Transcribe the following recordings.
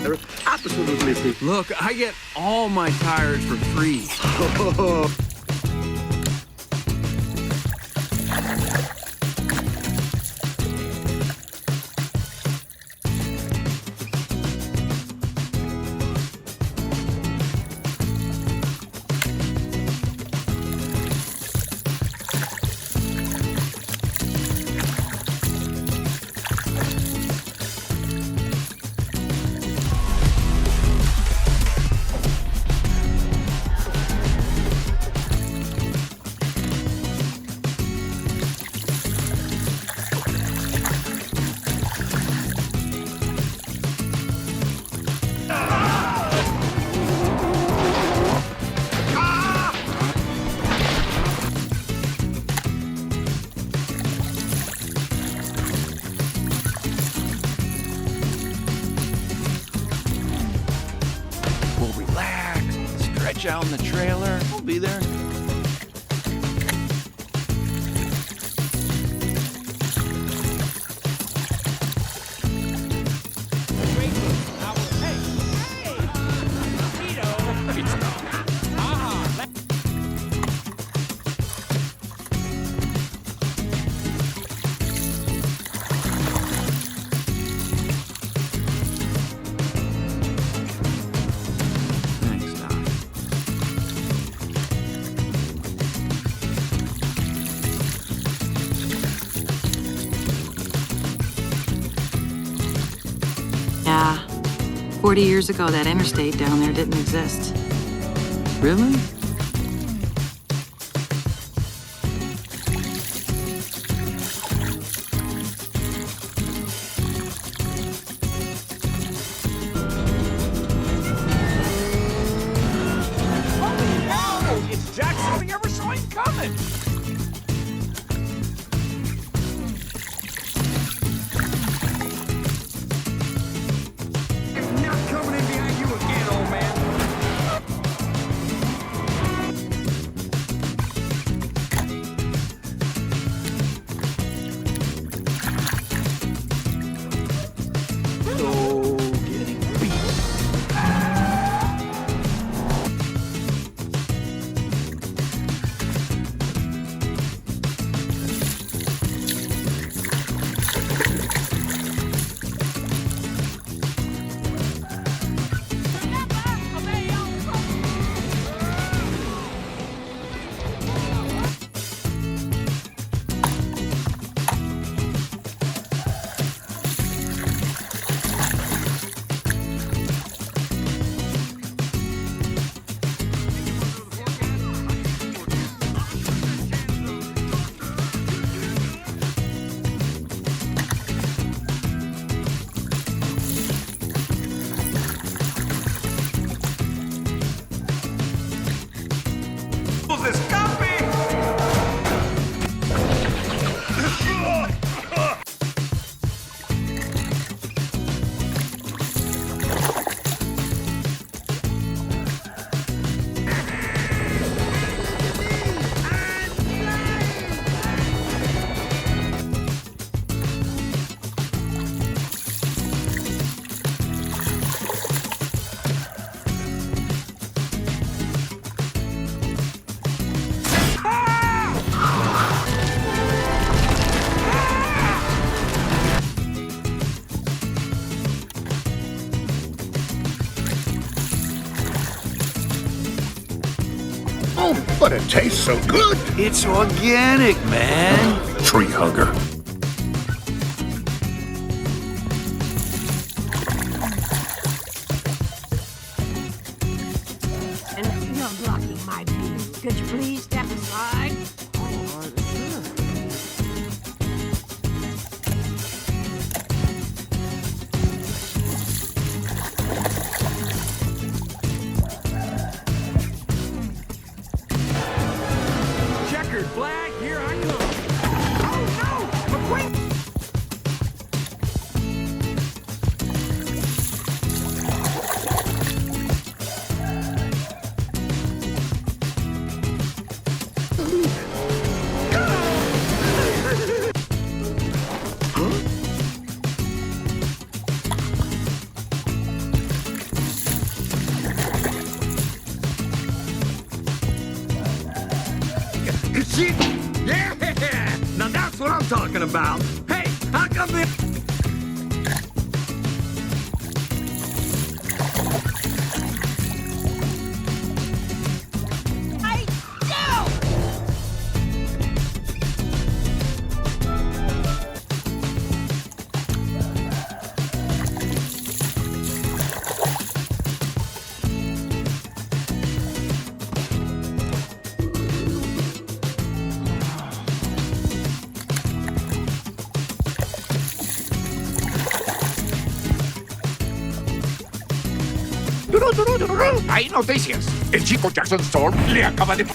They're absolutely free. Look, I get all my tires for free. Out in the trailer. We'll be there. Yeah. 40 years ago, that interstate down there didn't exist. Really? Holy cow! It's Jackson we never saw him coming! Oh, but it tastes so good. It's organic, man. Tree hugger. And you're blocking my view. Could you please step aside? Checkered flag, here I come. Oh no! shit! Yeah! Now that's what I'm talking about. Hey, how come this? I do! Hay noticias. El chico Jackson Storm le acaba de...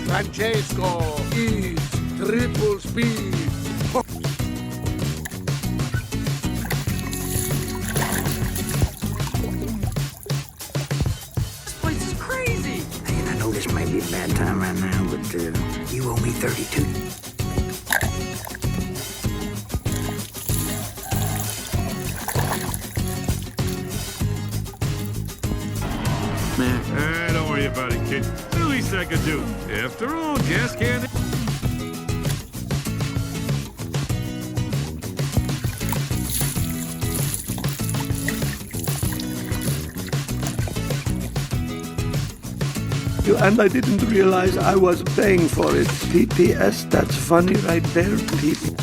Francesco is triple speed. This place is crazy. And I know this might be a bad time right now, but you owe me 32. Don't worry about it, kid. The least I could do. After all, gas can... And I didn't realize I was paying for it. PPS, that's funny right there, people.